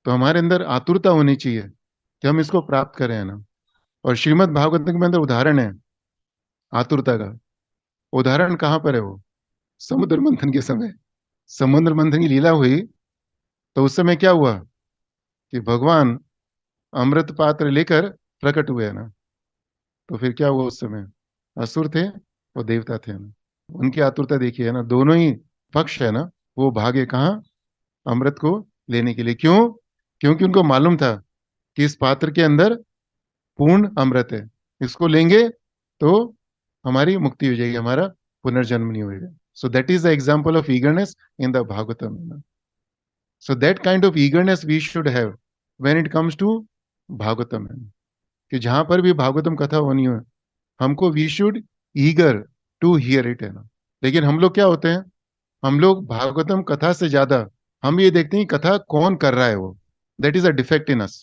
तो हमारे अंदर आतुरता होनी चाहिए कि हम इसको प्राप्त करें, है ना। और श्रीमद् भागवत के अंदर उदाहरण है आतुरता का। उदाहरण कहाँ पर है वो? समुद्र मंथन के समय। समुद्र मंथन की लीला हुई तो उस समय क्या हुआ कि भगवान अमृत पात्र लेकर प्रकट हुए, है ना। तो फिर क्या हुआ उस समय? असुर थे और देवता थे ना। उनकी आतुरता देखिए, है ना, दोनों ही पक्ष है ना, वो भागे कहाँ? अमृत को लेने के लिए। क्यों? क्योंकि उनको मालूम था कि इस पात्र के अंदर पूर्ण अमृत है, इसको लेंगे तो हमारी मुक्ति हो जाएगी, हमारा पुनर्जन्म नहीं होगा। So that is the example of eagerness in the Bhagavatam. So that kind of eagerness we should have when it comes to Bhagavatam. कि जहां पर भी भागवतम कथा होनी हो, हमको we should eager to hear it, है ना। लेकिन हम लोग क्या होते हैं, हम लोग भागवतम कथा से ज्यादा हम ये देखते हैं कि कथा कौन कर रहा है वो। That is a defect in us,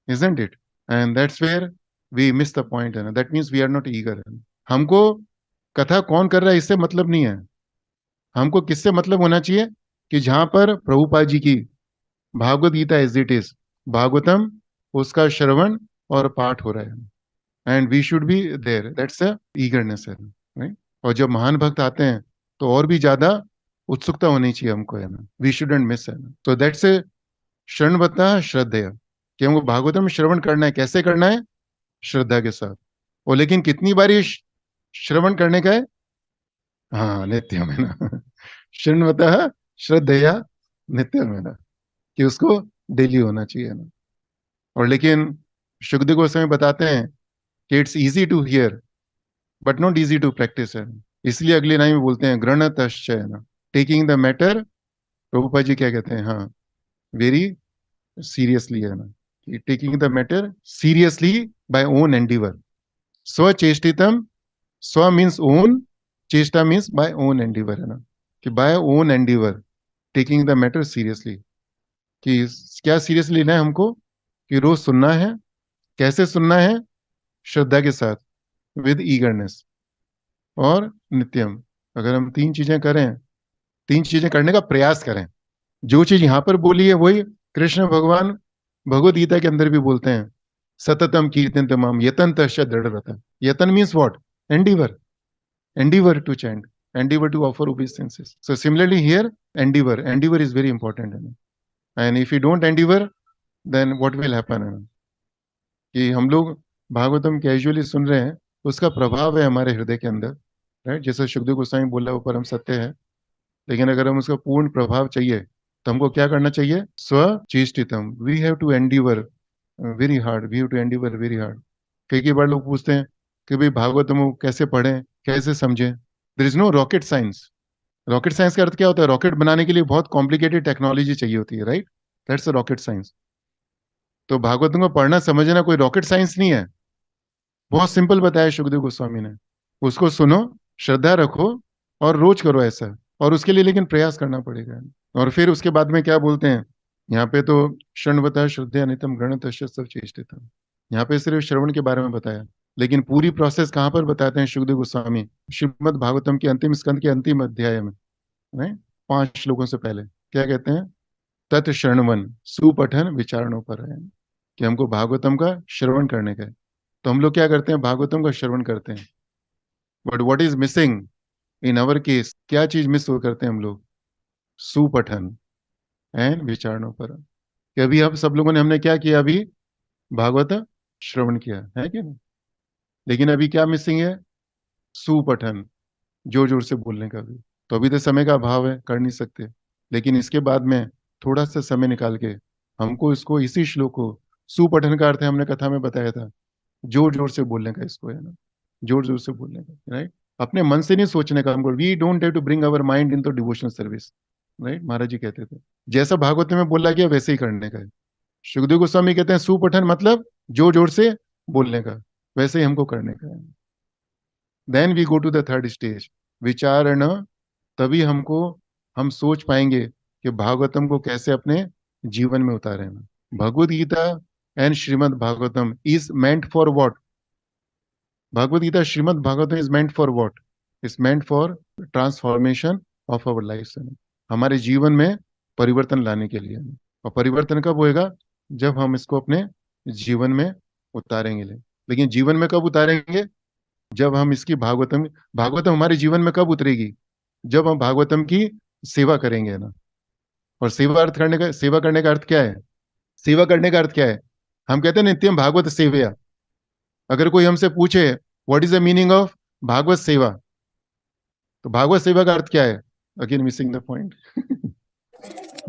isn't it? And that's where we miss the point, है ना। that means we are not eager, है ना? हमको कथा कौन कर रहा है इससे मतलब नहीं है, हमको किससे मतलब होना चाहिए? कि जहां पर प्रभुपाद जी की Bhagavat Gita as it is, Bhagavatam, उसका श्रवण और पाठ हो रहा है, and we should be there, that's a eagerness, है राइट। और जब महान भक्त आते हैं तो और भी ज्यादा उत्सुकता होनी चाहिए हमको, है ना। वी शुडंट मिस, है ना। तो दैट्स ए श्रवणवत्ता श्रद्धेय, कि हमको भागवतम श्रवण करना है। कैसे करना है? श्रद्धा के साथ। और लेकिन कितनी बार ये श्रवण करने का है? हाँ, नित्यम, है ना। शृण्वतः श्रद्धया नित्यम, है ना, कि उसको डेली होना चाहिए ना। और लेकिन सुखदेव गोस्वामी बताते हैं कि it's easy to hear but not easy to practice, है। इसलिए अगली लाइन में बोलते हैं गृणतश्च, है ना, taking the matter. Prabhupada ji क्या कहते हैं? हाँ, वेरी सीरियसली, है ना, taking the matter seriously by own endeavour. स्वचेष्टितम, स्व मीन्स ओन, चेष्टा मीन्स बाय ओन एंडीवर, है ना, कि by own endeavour taking the matter seriously. कि क्या सीरियसली लेना है हमको? कि रोज सुनना है। कैसे सुनना है? श्रद्धा के साथ, विद ईगरनेस और नित्यम। अगर हम तीन चीजें करें, तीन चीजें करने का प्रयास करें, जो चीज यहां पर बोली है वही कृष्ण भगवान भगवद गीता के अंदर भी बोलते हैं। सततम कीर्तन तमाम यतन तस्य दृढ़ रता। यतन means what? Endeavour, endeavor to chant, endeavor to offer obeisances. So similarly here, endeavor is very important, है ना? And if you don't endeavor, then what will happen, है ना? कि हम लोग भागवतम कैजुअली सुन रहे हैं, उसका प्रभाव है हमारे हृदय के अंदर, राइट। जैसे सुखदेव गोस्वामी बोला वो परम सत्य है। लेकिन अगर हम उसका पूर्ण प्रभाव चाहिए तो हमको क्या करना चाहिए? स्वचेष्टितम, we have to endeavour very hard, we have to endeavour very hard. कई बार लोग पूछते हैं कि भाई भागवतम को कैसे पढ़ें, कैसे समझें? There is no rocket science. Rocket science का अर्थ क्या होता है? रॉकेट बनाने के लिए बहुत कॉम्प्लिकेटेड टेक्नोलॉजी चाहिए होती है, right. That's a rocket science. तो भागवतम को पढ़ना समझना कोई रॉकेट साइंस नहीं है। बहुत सिंपल बताया सुखदेव गोस्वामी ने। उसको सुनो, श्रद्धा रखो और रोज करो ऐसा। और उसके लिए लेकिन प्रयास करना पड़ेगा। और फिर उसके बाद में क्या बोलते हैं यहाँ पे? तो शृण्वतः श्रद्धया नित्यम गृणतश्च सब चेष्टितम्। यहाँ पे सिर्फ श्रवण के बारे में बताया, लेकिन पूरी प्रोसेस कहाँ पर बताते हैं सुखदेव गोस्वामी? श्रीमद् भागवतम के अंतिम स्कंद के अंतिम अध्याय में, नहीं, 5 श्लोकों से पहले क्या कहते हैं? तत् शृण्वन सुपठन विचारणों पर है, कि हमको भागवतम का श्रवण करने का है। तो हम लोग क्या करते हैं? भागवतम का श्रवण करते हैं, but what is missing in our case? क्या चीज मिस हो करते हैं हम लोग? सुपठन एंड विचारणों पर, कि अभी हम सब लोगों ने हमने क्या किया, अभी भागवत श्रवण किया है कि नहीं? लेकिन अभी क्या मिसिंग है? सुपठन, जोर जोर से बोलने का भी। तो अभी तो समय का अभाव है, कर नहीं सकते। लेकिन इसके बाद में थोड़ा सा समय निकाल के हमको इसको, इसी श्लोक को, सुपठन का अर्थ है, हमने कथा में बताया था, जोर जोर से बोलने का, इसको है ना, जोर जोर से बोलने का, राइट। अपने मन से नहीं सोचने का हमको, we don't have to bring our mind into devotional service, right. Maharaj ji कहते थे जैसा भागवत में बोला गया वैसे ही करने का है। सुखदेव गोस्वामी कहते हैं सुपठन मतलब जोर जोर से बोलने का, वैसे ही हमको करने का है। Then we go to the third stage, विचारण। तभी हमको, हम सोच पाएंगे कि भागवतम को कैसे अपने जीवन में उतारे। Bhagavad Gita and Srimad Bhagavatam is meant for what? Bhagavad Gita Srimad Bhagavatam is meant for what? Is meant for transformation of our life, हमारे जीवन में परिवर्तन लाने के लिए। और परिवर्तन कब होएगा? जब हम इसको अपने जीवन में उतारेंगे। लेकिन जीवन में कब उतारेंगे? जब हम इसकी भागवतम, भागवतम हमारे जीवन में कब उतरेगी? जब हम भागवतम की सेवा करेंगे ना। और सेवा करने का अर्थ क्या है? सेवा करने का अर्थ क्या है? हम कहते हैं नित्यम भागवत सेवया। अगर कोई हमसे पूछे what is the meaning of Bhagavat seva, तो भागवत सेवा का अर्थ क्या है? Again missing the point.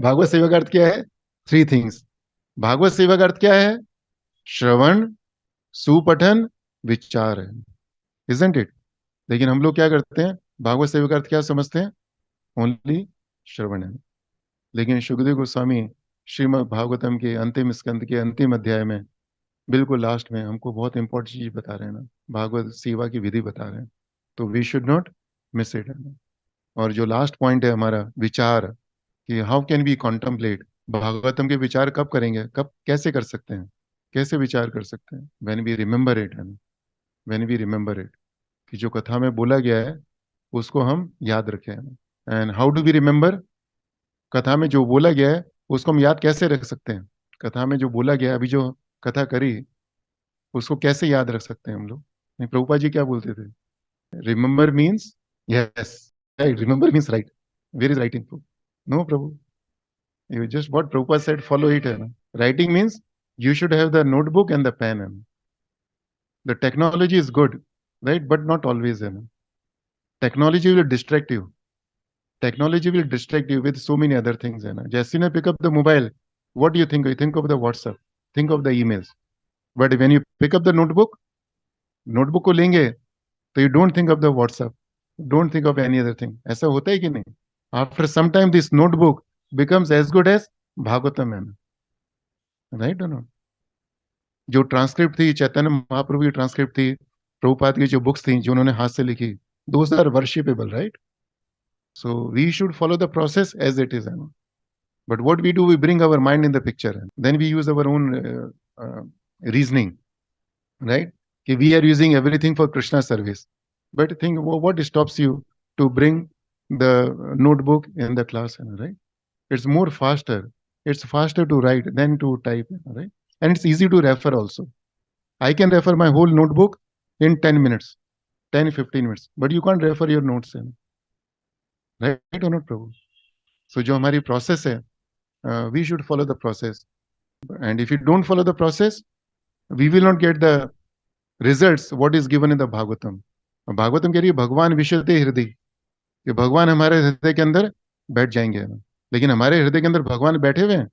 Bhagavat सेवा का अर्थ क्या है? Three things. भागवत सेवा का अर्थ क्या है? श्रवण, सुपठन, विचार है, इजंट इट? लेकिन हम लोग क्या करते हैं, भागवत सेवा का अर्थ क्या समझते हैं? ओनली श्रवण है। लेकिन सुखदेव गोस्वामी श्रीमद् भागवतम के अंतिम स्कंद के अंतिम अध्याय में, बिल्कुल लास्ट में, हमको बहुत इंपॉर्टेंट चीज बता रहे हैं ना, भागवत सेवा की विधि बता रहे हैं। तो we should not miss it. और जो लास्ट पॉइंट है हमारा, विचार, कि how can we contemplate, Bhagavatam के विचार कब करेंगे, कब कैसे कर सकते हैं, कैसे विचार कर सकते हैं? व्हेन वी रिमेंबर इट, है ना, व्हेन वी रिमेंबर इट, कि जो कथा में बोला गया है उसको हम याद रखें। And how do we remember? कथा में जो बोला गया है उसको हम याद कैसे रख सकते हैं? कथा में जो बोला गया है, अभी जो कथा करी, उसको कैसे याद रख सकते हैं हम लोग? नहीं, प्रभुपा जी क्या बोलते थे? Remember means, yes, right, remember means right. Where is writing proof? No Prabhu, you just what Prabhupada said, follow it, है ना। Writing means you should have the notebook and the pen, है ना। The technology is good, right, but not always, है ना। Technology will distract you. Technology will distract you with so many other things, है ना। जैसे you pick up the mobile, what do you think? You think of the WhatsApp, think of the emails. But when you pick up the notebook, notebook को लेंगे तो you don't think of the WhatsApp, don't think of any other thing. ऐसा होता है कि नहीं? After some time, this notebook becomes as good as Bhagavatam, है ना, right or not? जो ट्रांसक्रिप्ट थी, चैतन्य महाप्रभु की ट्रांसक्रिप्ट थी, प्रभुपाद की जो बुक्स थी जो उन्होंने हाथ से लिखी, those are worshipable, right. So we should follow the process as it is, but what we do, we bring our mind in the picture, then we use our own reasoning, right, कि we are using everything for Krishna service. But think what stops you to bring the notebook in the class, right? It's more faster. It's faster to write than to type, right? And it's easy to refer also. I can refer my whole notebook in 10 minutes, 10, 15 minutes, but you can't refer your notes in, right or not, Prabhu? So जो हमारी process है, we should follow the process. And if you don't follow the process, we will not get the results what is given in the Bhagavatam. Bhagavatam कह रही है भगवान विशते हृदय, कि भगवान हमारे हृदय के अंदर बैठ जाएंगे। लेकिन हमारे हृदय के अंदर भगवान बैठे हुए हैं?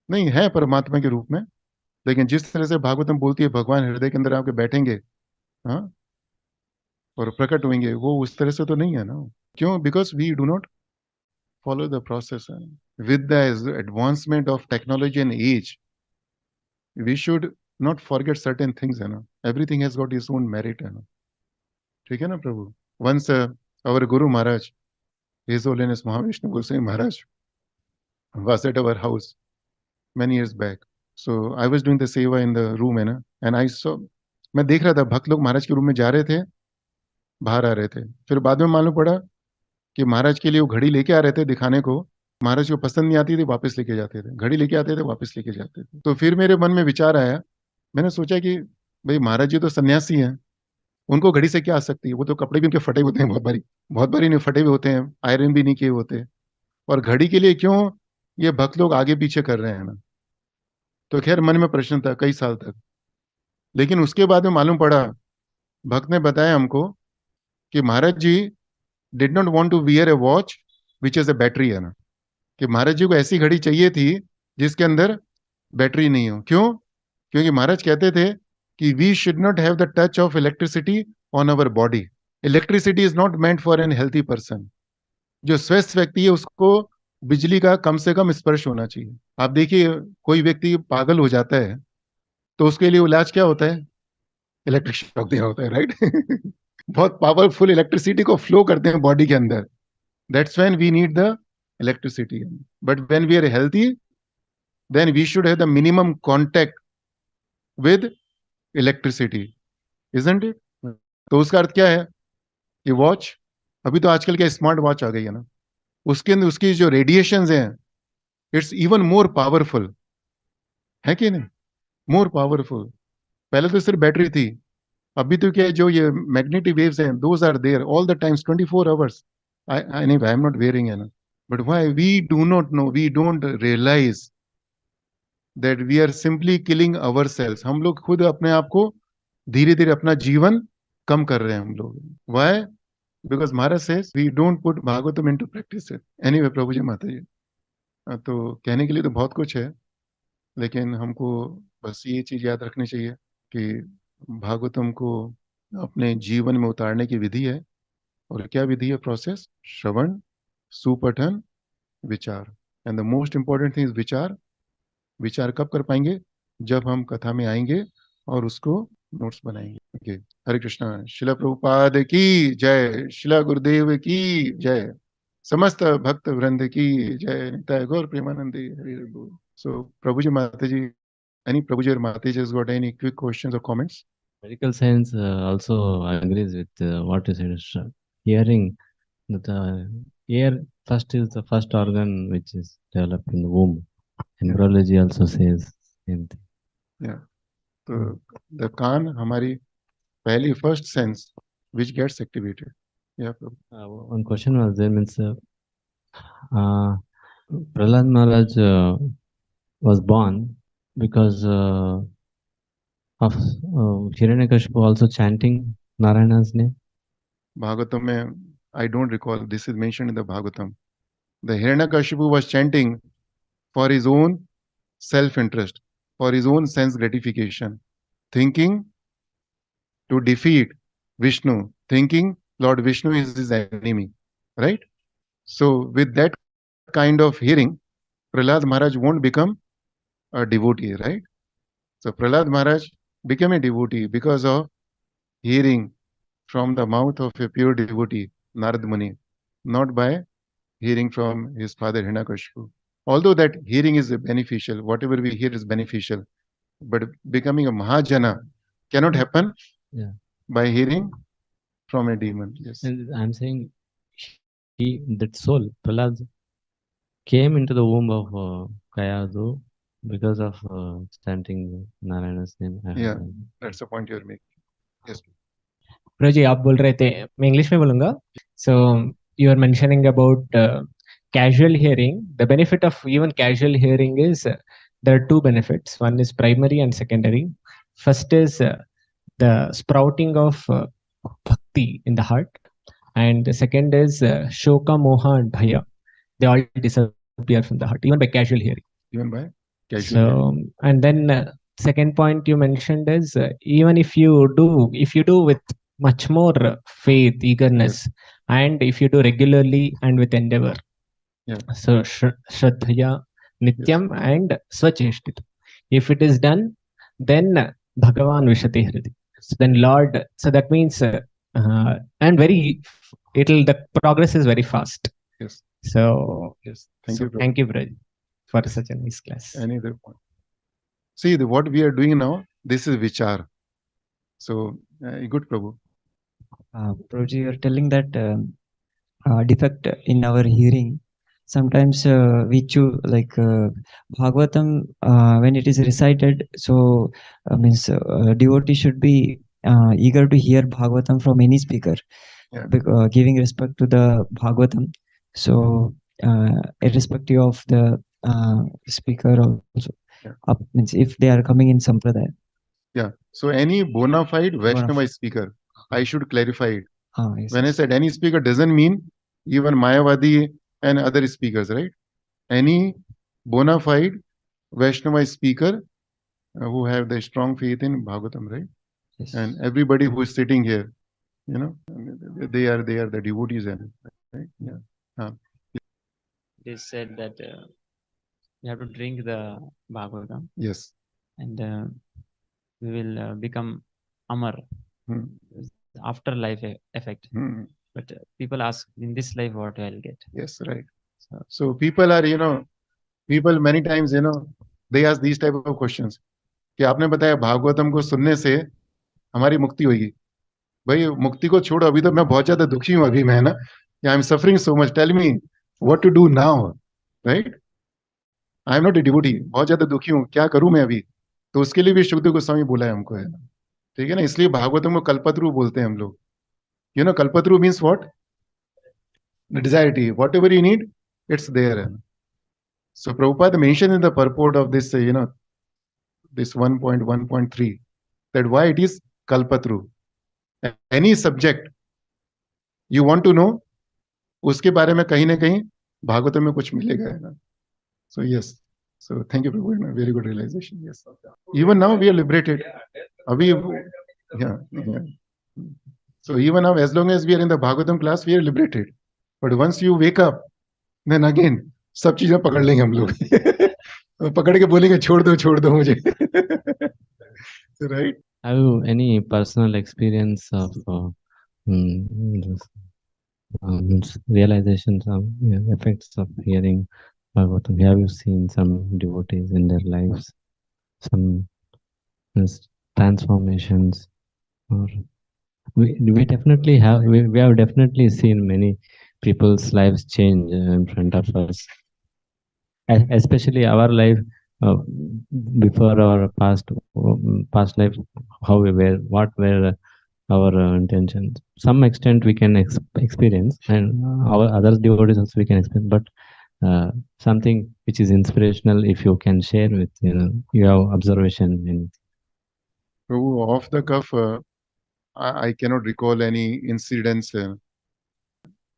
नहीं, है परमात्मा के रूप में। लेकिन जिस तरह से भागवतम बोलती है भगवान हृदय के अंदर आके बैठेंगे, हाँ, और प्रकट होंगे, वो उस तरह से तो नहीं है ना। क्यों? Because we do not follow the process. With the advancement of technology and age, we should not forget certain things, है ना। Everything has got its own merit, है ना। ठीक है ना प्रभु? Once our Guru Maharaj, His Holiness Mahavishnu Goswami Maharaj, was at our house many years back. So I was doing the seva in the room, है ना, and I saw, मैं देख रहा था भक्त लोग महाराज के रूम में जा रहे थे, बाहर आ रहे थे। फिर बाद में मालूम पड़ा कि महाराज के लिए वो घड़ी लेके आ रहे थे दिखाने को, महाराज को पसंद नहीं आती थी, वापस लेके जाते थे, घड़ी लेके आते थे, वापस लेके जाते थे। तो फिर मेरे मन में विचार आया, मैंने सोचा कि भाई महाराज जी तो सन्यासी हैं, उनको घड़ी से क्या आसक्ति है? वो तो कपड़े भी उनके फटे होते हैं, बहुत बारी नहीं फटे हुए होते हैं, आयरन भी नहीं किए होते। और घड़ी के लिए क्यों ये भक्त लोग आगे पीछे कर रहे हैं ना? तो खैर मन में प्रश्न था कई साल तक, लेकिन उसके बाद में मालूम पड़ा, भक्त ने बताया हमको कि Maharaj ji did not want to wear a watch which is a battery, है ना, कि महाराज जी को ऐसी घड़ी चाहिए थी जिसके अंदर बैटरी नहीं हो। क्यों? क्योंकि महाराज कहते थे कि we should not have the touch of electricity on our body. Electricity is not meant for an healthy person. जो स्वस्थ व्यक्ति है उसको बिजली का कम से कम स्पर्श होना चाहिए। आप देखिए कोई व्यक्ति पागल हो जाता है तो उसके लिए इलाज क्या होता है? इलेक्ट्रिक शॉक देना होता है, राइट? बहुत पावरफुल इलेक्ट्रिसिटी को फ्लो करते हैं बॉडी के अंदर। That's when we need the electricity. But when we are healthy then we should have the minimum contact with electricity, isn't it? तो उसका अर्थ क्या है कि वॉच, अभी तो आजकल क्या स्मार्ट वॉच आ गई है ना, उसके अंदर उसकी जो रेडिएशंस हैं इट्स इवन मोर पावरफुल, है कि नहीं? More powerful. पहले तो सिर्फ बैटरी थी, अभी तो क्या है, जो ये मैग्नेटिक वेव्स हैं those are there all the times 24 hours. I नहीं, आई एम नॉट वेयरिंग, है ना, but why we do not know, we don't realize that we are simply killing our cells. हम लोग खुद अपने आप को धीरे धीरे अपना जीवन कम कर रहे हैं हम लोग। Why? Because Maharaj says we don't put Bhagavatam into practice. Anyway प्रभु जी, माता जी, तो कहने के लिए तो बहुत कुछ है, लेकिन हमको बस ये चीज याद रखनी चाहिए कि भागवतम को अपने जीवन में उतारने की विधि है। और क्या विधि है? प्रोसेस, श्रवण, सुपठन, विचार। And the most important thing is विचार। विचार कब कर पाएंगे? जब हम कथा में आएंगे और उसको नोट्स बनाएंगे। ओके, हरे कृष्णा। शिला प्रभुपाद की जय, शिला गुरुदेव की जय, समस्त भक्त वृंद की जय, निताय गौर प्रेमानंदी, हरि हरि बोल। सो प्रभु जी, माता जी, any Prabhuji or Mataji has got any quick questions or comments? Medical science also agrees with what you said. Hearing, that the ear first is the first organ which is developed in the womb. Embryology also says same thing. Yeah. So the कान हमारी पहली first sense which gets activated. Yeah, Prabhu. One question was there, means Prahlad Maharaj was born because of Hiranyakashipu also chanting Narayana's name. Bhagavatam में, I don't recall, this is mentioned in the Bhagavatam. The Hiranyakashipu was chanting for his own self-interest, for his own sense gratification, thinking to defeat Vishnu, thinking Lord Vishnu is his enemy, right? So with that kind of hearing, Prahlad Maharaj won't become a devotee, right? So Prahlad Maharaj became a devotee because of hearing from the mouth of a pure devotee, Narad Muni, not by hearing from his father Hiranyakashipu. Although that hearing is beneficial, whatever we hear is beneficial, but becoming a Mahajana cannot happen by hearing from a demon. Yes. And I'm saying that soul, Prahlad, came into the womb of Kayadu because of chanting Narayana's name. Yeah, that's the point you're making. Yes. प्रभु जी, आप बोल रहे थे, मैं इंग्लिश में बोलूंगा. So you are mentioning about casual hearing. The benefit of even casual hearing is there are two benefits. One is primary and secondary. First is the sprouting of bhakti in the heart, and the second is shoka, moha, and bhaya. They all disappear from the heart even by casual hearing. Even by casual So, hearing. and then second point you mentioned is even if you do with much more faith, eagerness, and if you do regularly and with endeavor. Yeah. So shraddhaya nityam and swacheshtit. If it is done, then Bhagavan vishati hridi. So then Lord, so that means and the progress is very fast. Yes. So yes, thank you, Prabhu. Thank you, Braj, for such a nice class. Any other point? See, what we are doing now, this is vichar. So good, Prabhu. Prabhuji, you are telling that defect in our hearing. Sometimes we choose like Bhagavatam when it is recited. So means devotee should be eager to hear Bhagavatam from any speaker, giving respect to the Bhagavatam. So irrespective of the speaker also. means if they are coming in Sampradaya. Yeah. So any bona fide Vaishnava fide. speaker, I should clarify it. Yes, When I yes. said any speaker doesn't mean even Mayavadi and other speakers, right? Any bona fide Vaishnava speaker who have the strong faith in Bhagavatam, right? Yes. And everybody who is sitting here, you know, they are the devotees, and right? Yeah. They said that you have to drink the Bhagavatam Yes. and we will become Amar, afterlife effect. But people ask, in this life, what I'll get? Yes, right. So people are, people many times, they ask these type of questions. कि आपने बताया भागवतम को सुनने से हमारी मुक्ति होगी. भाई मुक्ति को छोड़ो, अभी तो मैं बहुत ज्यादा दुखी हूं, अभी मैं ना, I am suffering so much, tell me what to do now, right? I am not a devotee, बहुत ज्यादा दुखी हूं, क्या करूं मैं अभी? तो उसके लिए भी सुखदेव गोस्वामी बोला है हमको, है ना, ठीक है ना. इसलिए भागवतम को कल्पतरु बोलते हैं हम लोग. कल्पतरु means what? Desirety, whatever you need, it's there. So Prabhupada mentioned in the purport of this, this 1.1.3, that why it is Kalpatru. Any subject you want to know, उसके बारे में कहीं ना कहीं भागवतम में कुछ मिलेगा, है ना. So yes, so thank you Prabhu, very good realization. Yes, even now we are liberated. अभी, yeah. So even now, as long as we are in the Bhagavatam class, we are liberated. But once you wake up, then again सब चीजें पकड़ लेंगे हम लोग. पकड़ के बोलेंगे छोड़ दो मुझे. Right? Have you any personal experience of realizations of effects of hearing Bhagavatam? Have you seen some devotees in their lives, some transformations? Or we definitely have. We have definitely seen many people's lives change in front of us. Especially our life before our past life, how we were, what were our intentions. Some extent we can experience, and our other devotees also we can experience. But something which is inspirational, if you can share with your observation in. So off the cuff, I cannot recall any incidents,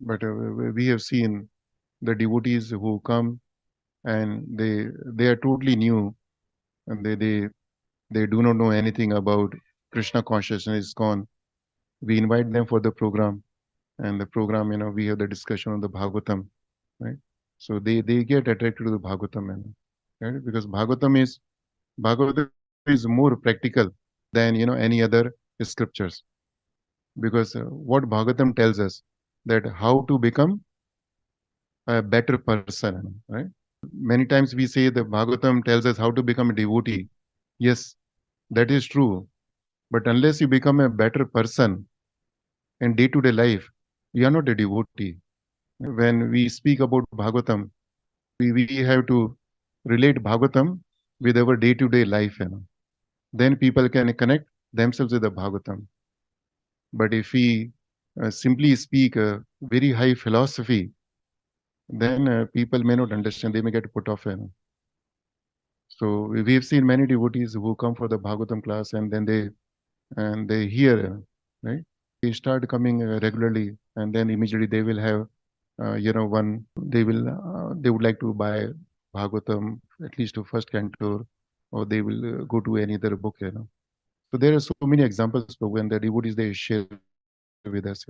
but we have seen the devotees who come and they are totally new, and they do not know anything about Krishna consciousness is gone. We invite them for the program, and the program, we have the discussion on the Bhagavatam, right? So they get attracted to the Bhagavatam, right? Because Bhagavatam is more practical than any other scriptures. Because what Bhagavatam tells us, that how to become a better person, right? Many times we say the Bhagavatam tells us how to become a devotee. Yes, that is true. But unless you become a better person in day-to-day life, you are not a devotee. When we speak about Bhagavatam, we have to relate Bhagavatam with our day-to-day life. Then people can connect themselves with the Bhagavatam. But if we simply speak a very high philosophy, then people may not understand, they may get put off. So we've seen many devotees who come for the Bhagavatam class, and then they hear, right? They start coming regularly, and then immediately they will have, they would like to buy Bhagavatam at least to first canto, or they will go to any other book. So there are so many examples when the devotees they share with us.